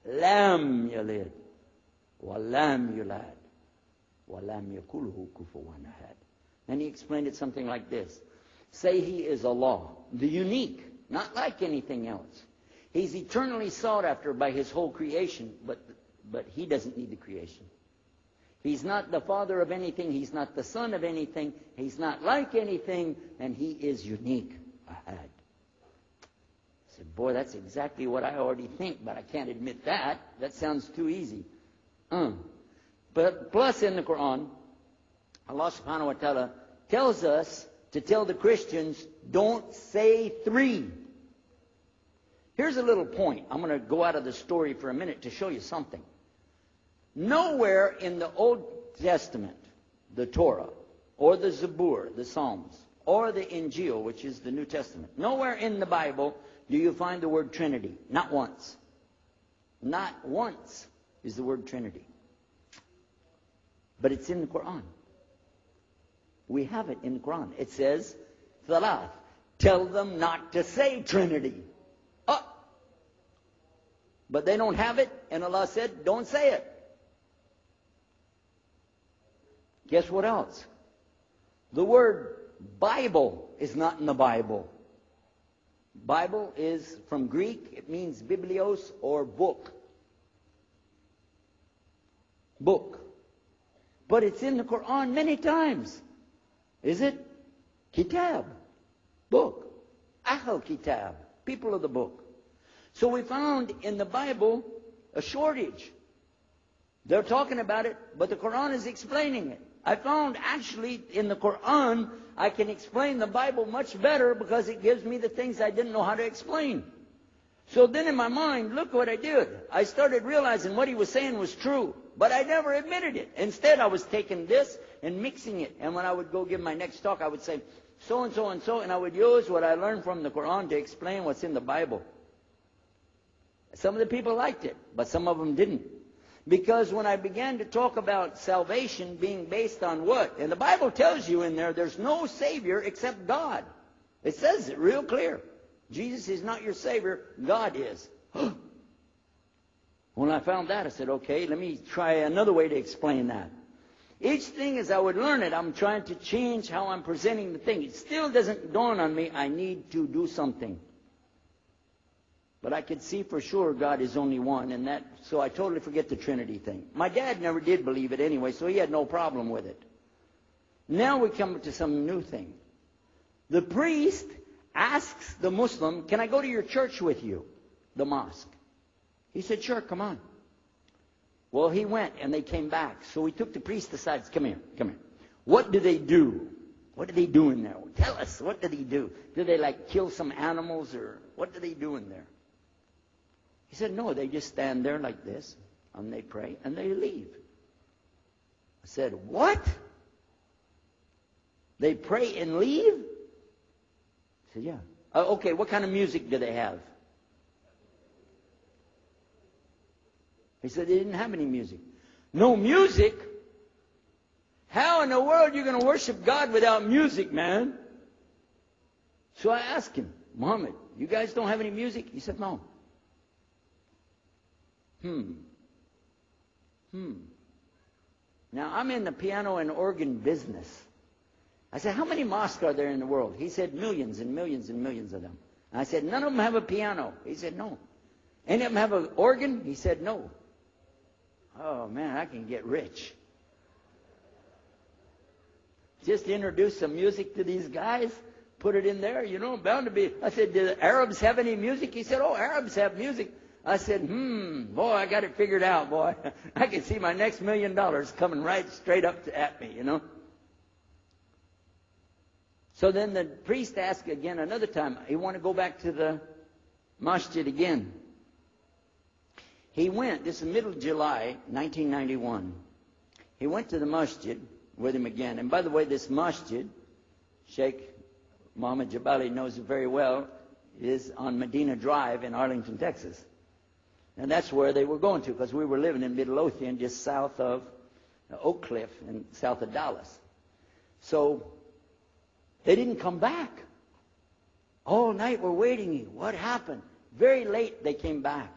Lam yalid. Walam yulad. Walam yakulhu kufuwan ahad. And he explained it something like this. Say he is Allah, the unique, not like anything else. He's eternally sought after by his whole creation, but he doesn't need the creation. He's not the father of anything. He's not the son of anything. He's not like anything, and he is unique. Ahad. I said, boy, that's exactly what I already think, but I can't admit that. That sounds too easy. But plus in the Quran, Allah subhanahu wa ta'ala tells us to tell the Christians, don't say three. Here's a little point. I'm going to go out of the story for a minute to show you something. Nowhere in the Old Testament, the Torah, or the Zabur, the Psalms, or the Injil, which is the New Testament, nowhere in the Bible do you find the word Trinity. Not once. Not once is the word Trinity. But it's in the Quran. We have it in the Quran. It says, Thalath. Tell them not to say Trinity. Oh. But they don't have it, and Allah said, don't say it. Guess what else? The word Bible is not in the Bible. Bible is from Greek. It means biblios, or book. Book. But it's in the Quran many times. Is it? Kitab. Book. Ahl Kitab. People of the book. So we found in the Bible a shortage. They're talking about it, but the Quran is explaining it. I found actually in the Quran, I can explain the Bible much better because it gives me the things I didn't know how to explain. So then in my mind, look what I did. I started realizing what he was saying was true, but I never admitted it. Instead, I was taking this and mixing it. And when I would go give my next talk, I would say, so and so and so, and I would use what I learned from the Quran to explain what's in the Bible. Some of the people liked it, but some of them didn't. Because when I began to talk about salvation being based on what? And the Bible tells you in there, there's no Savior except God. It says it real clear. Jesus is not your Savior, God is. When I found that, I said, okay, let me try another way to explain that. Each thing as I would learn it, I'm trying to change how I'm presenting the thing. It still doesn't dawn on me, I need to do something. But I could see for sure God is only one, and that, so I totally forget the Trinity thing. My dad never did believe it anyway, so he had no problem with it. Now we come to some new thing. The priest asks the Muslim, can I go to your church with you? The mosque. He said, sure, come on. Well, he went, and they came back. So we took the priest aside. Come here, come here. What do they do? What do they do in there? Tell us, what do they do? Do they like kill some animals, or what do they do in there? He said, no, they just stand there like this, and they pray, and they leave. I said, what? They pray and leave? I said, yeah. Okay, what kind of music do they have? He said they didn't have any music. No music? How in the world are you going to worship God without music, man? So I asked him, Muhammad, you guys don't have any music? He said, no. Now, I'm in the piano and organ business. I said, how many mosques are there in the world? He said, millions and millions and millions of them. I said, none of them have a piano. He said, no. Any of them have an organ? He said, no. Oh, man, I can get rich. Just introduce some music to these guys, put it in there, bound to be. I said, do the Arabs have any music? He said, oh, Arabs have music. I said, boy, I got it figured out, boy. I can see my next $1 million coming right straight up at me, So then the priest asked again another time, he wanted to go back to the masjid again. He went, this is middle of July, 1991. He went to the masjid with him again. And by the way, this masjid, Sheikh Muhammad Jabali knows it very well, is on Medina Drive in Arlington, Texas. And that's where they were going to, because we were living in Midlothian, just south of Oak Cliff and south of Dallas. So they didn't come back. All night we're waiting. What happened? Very late they came back.